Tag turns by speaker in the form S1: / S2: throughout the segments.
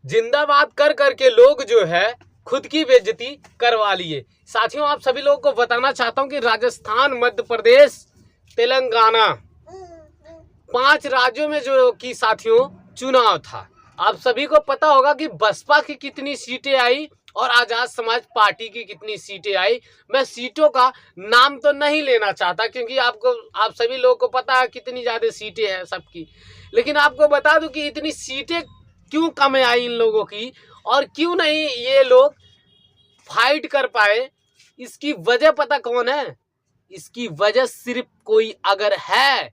S1: जिंदाबाद कर करके लोग जो है खुद की बेइज्जती करवा लिए। साथियों, आप सभी लोगों को बताना चाहता हूं कि राजस्थान, मध्य प्रदेश, तेलंगाना, 5 राज्यों में जो कि साथियों चुनाव था। आप सभी को पता होगा कि बसपा की कितनी सीटें आई और आजाद समाज पार्टी की कितनी सीटें आई। मैं सीटों का नाम तो नहीं लेना चाहता क्योंकि आप सभी लोगों को पता है कितनी ज्यादा सीटें हैं सबकी, लेकिन आपको बता दूं कि इतनी सीटें क्यों कम आई इन लोगों की और क्यों नहीं ये लोग फाइट कर पाए। इसकी वजह पता कौन है? इसकी वजह सिर्फ कोई अगर है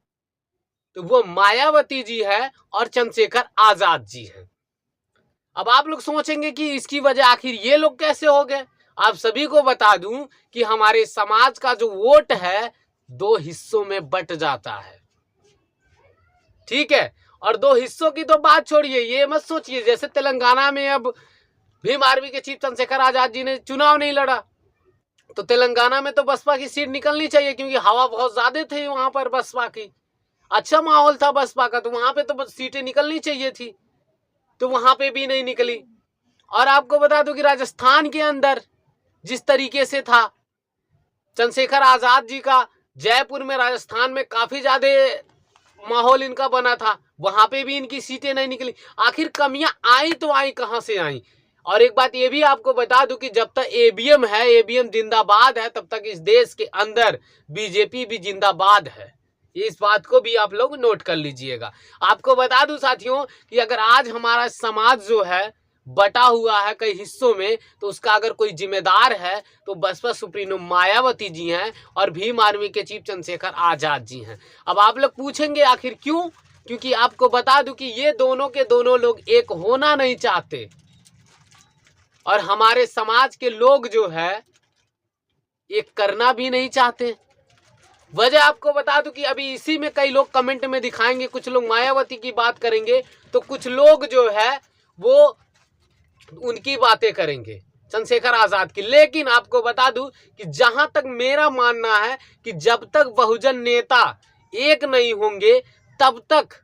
S1: तो वो मायावती जी है और चंद्रशेखर आजाद जी हैं। अब आप लोग सोचेंगे कि इसकी वजह आखिर ये लोग कैसे हो गए। आप सभी को बता दूं कि हमारे समाज का जो वोट है 2 हिस्सों में बट जाता है, ठीक है। और 2 हिस्सों की तो बात छोड़िए, ये मत सोचिए जैसे तेलंगाना में अब भीम आर्मी के चीफ चंद्रशेखर आजाद जी ने चुनाव नहीं लड़ा तो तेलंगाना में तो बसपा की सीट निकलनी चाहिए क्योंकि हवा बहुत ज्यादा थी वहां पर बसपा की, अच्छा माहौल था बसपा का, तो वहां पे तो सीटें निकलनी चाहिए थी, तो वहां पे भी नहीं निकली। और आपको बता दूं कि राजस्थान के अंदर जिस तरीके से था चंद्रशेखर आजाद जी का, जयपुर में, राजस्थान में काफी ज्यादा माहौल इनका बना था, वहां पे भी इनकी सीटें नहीं निकली। आखिर कमियां आई तो आई कहां से आई? और एक बात ये भी आपको बता दूं कि जब तक एबीएम है, एबीएम जिंदाबाद है, तब तक इस देश के अंदर बीजेपी भी जिंदाबाद है। इस बात को भी आप लोग नोट कर लीजिएगा। आपको बता दूं साथियों कि अगर आज हमारा समाज जो है बटा हुआ है कई हिस्सों में, तो उसका अगर कोई जिम्मेदार है तो बसपा सुप्रीमो मायावती जी हैं और भीम आर्मी के चीफ चंद्रशेखर आजाद जी हैं। अब आप लोग पूछेंगे आखिर क्यों? क्योंकि आपको बता दूं कि ये दोनों के दोनों लोग एक होना नहीं चाहते और हमारे समाज के लोग जो है एक करना भी नहीं चाहते। वजह आपको बता दूं कि अभी इसी में कई लोग कमेंट में दिखाएंगे, कुछ लोग मायावती की बात करेंगे तो कुछ लोग जो है वो उनकी बातें करेंगे, चंद्रशेखर आजाद की। लेकिन आपको बता दूं कि जहां तक मेरा मानना है कि जब तक बहुजन नेता एक नहीं होंगे तब तक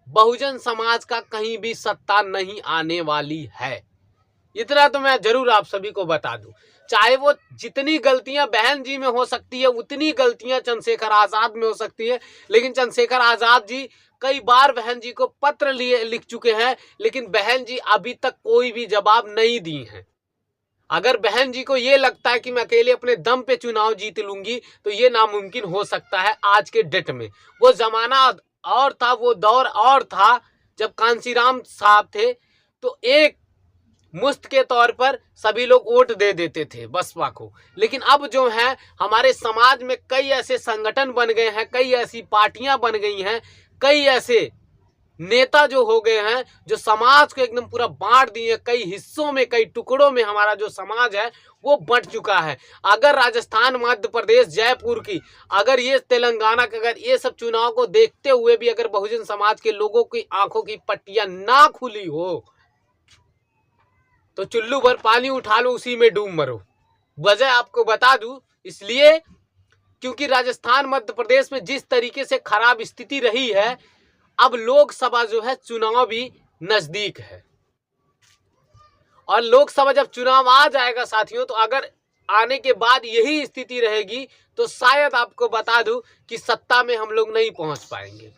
S1: बहुजन समाज का कहीं भी सत्ता नहीं आने वाली है। इतना तो मैं जरूर आप सभी को बता दूं। चाहे वो जितनी गलतियां बहन जी में हो सकती है उतनी गलतियां चंद्रशेखर आजाद में हो सकती है, लेकिन चंद्रशेखर आजाद जी कई बार बहन जी को पत्र लिख चुके हैं, लेकिन बहन जी अभी तक कोई भी जवाब नहीं दी हैं। अगर बहन जी को ये लगता है कि मैं अकेले अपने दम पे चुनाव जीत लूंगी तो ये नामुमकिन हो सकता है आज के डेट में। वो जमाना और था, वो दौर और था जब कांसीराम साहब थे तो एक मुफ्त के तौर पर सभी लोग वोट दे देते थे बसपा को। लेकिन अब जो है हमारे समाज में कई ऐसे संगठन बन गए हैं, कई ऐसी पार्टियां बन गई हैं, कई ऐसे नेता जो हो गए हैं जो समाज को एकदम पूरा बांट दिए। कई हिस्सों में, कई टुकड़ों में हमारा जो समाज है वो बंट चुका है। अगर राजस्थान, मध्य प्रदेश, जयपुर की, अगर ये तेलंगाना के, अगर ये सब चुनाव को देखते हुए भी अगर बहुजन समाज के लोगों की आंखों की पट्टियां ना खुली हो तो चुल्लू भर पानी उठा लो, उसी में डूब मरो। वजह आपको बता दूं इसलिए क्योंकि राजस्थान, मध्य प्रदेश में जिस तरीके से खराब स्थिति रही है, अब लोकसभा जो है चुनाव भी नजदीक है और लोकसभा जब चुनाव आ जाएगा साथियों, तो अगर आने के बाद यही स्थिति रहेगी तो शायद आपको बता दूं कि सत्ता में हम लोग नहीं पहुंच पाएंगे।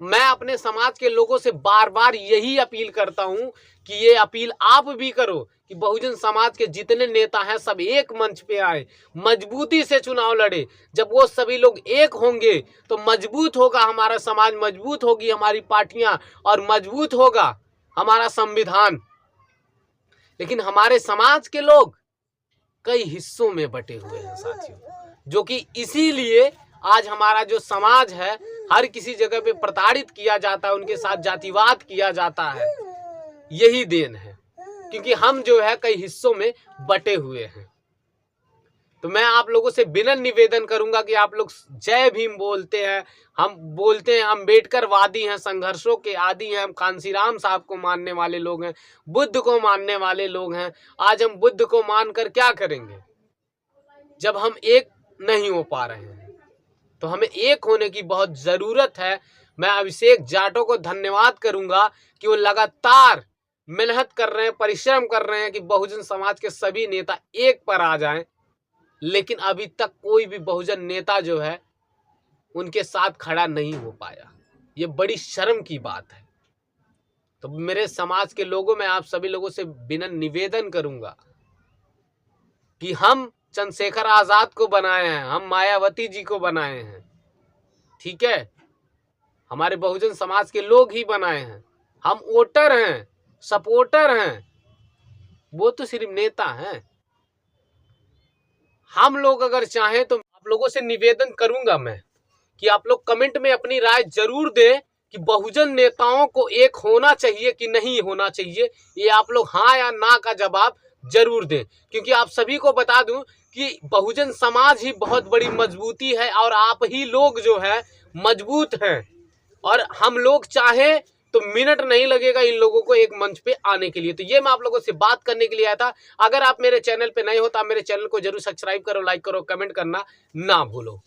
S1: मैं अपने समाज के लोगों से बार बार यही अपील करता हूं कि ये अपील आप भी करो कि बहुजन समाज के जितने नेता हैं सब एक मंच पे आए, मजबूती से चुनाव लड़े। जब वो सभी लोग एक होंगे तो मजबूत होगा हमारा समाज, मजबूत होगी हमारी पार्टियां और मजबूत होगा हमारा संविधान। लेकिन हमारे समाज के लोग कई हिस्सों में बटे हुए हैं साथियों, जो कि इसीलिए आज हमारा जो समाज है हर किसी जगह पे प्रताड़ित किया जाता है, उनके साथ जातिवाद किया जाता है। यही देन है क्योंकि हम जो है कई हिस्सों में बटे हुए हैं। तो मैं आप लोगों से विनम्र निवेदन करूंगा कि आप लोग जय भीम बोलते हैं, हम बोलते हैं अम्बेडकर वादी हैं, संघर्षों के आदी हैं, हम कांसीराम साहब को मानने वाले लोग हैं, बुद्ध को मानने वाले लोग हैं। आज हम बुद्ध को मानकर क्या करेंगे जब हम एक नहीं हो पा रहे हैं? तो हमें एक होने की बहुत जरूरत है। मैं अभिषेक जाटव को धन्यवाद करूंगा कि वो लगातार मेहनत कर रहे हैं, परिश्रम कर रहे हैं कि बहुजन समाज के सभी नेता एक पर आ जाएं, लेकिन अभी तक कोई भी बहुजन नेता जो है उनके साथ खड़ा नहीं हो पाया। ये बड़ी शर्म की बात है। तो मेरे समाज के लोगों में आप सभी लोगों से विनम्र निवेदन करूंगा कि हम चंद्रशेखर आजाद को बनाए हैं, हम मायावती जी को बनाए हैं, ठीक है, हमारे बहुजन समाज के लोग ही बनाए हैं। हम वोटर हैं, सपोर्टर हैं, वो तो सिर्फ नेता हैं। हम लोग अगर चाहें तो आप लोगों से निवेदन करूंगा मैं कि आप लोग कमेंट में अपनी राय जरूर दें कि बहुजन नेताओं को एक होना चाहिए कि नहीं होना चाहिए। ये आप लोग हाँ या ना का जवाब जरूर दें, क्योंकि आप सभी को बता दूं कि बहुजन समाज ही बहुत बड़ी मजबूती है और आप ही लोग जो है मजबूत हैं। और हम लोग चाहें तो मिनट नहीं लगेगा इन लोगों को एक मंच पे आने के लिए। तो ये मैं आप लोगों से बात करने के लिए आया था। अगर आप मेरे चैनल पे नए हो तो आप मेरे चैनल को जरूर सब्सक्राइब करो, लाइक करो, कमेंट करना ना भूलो।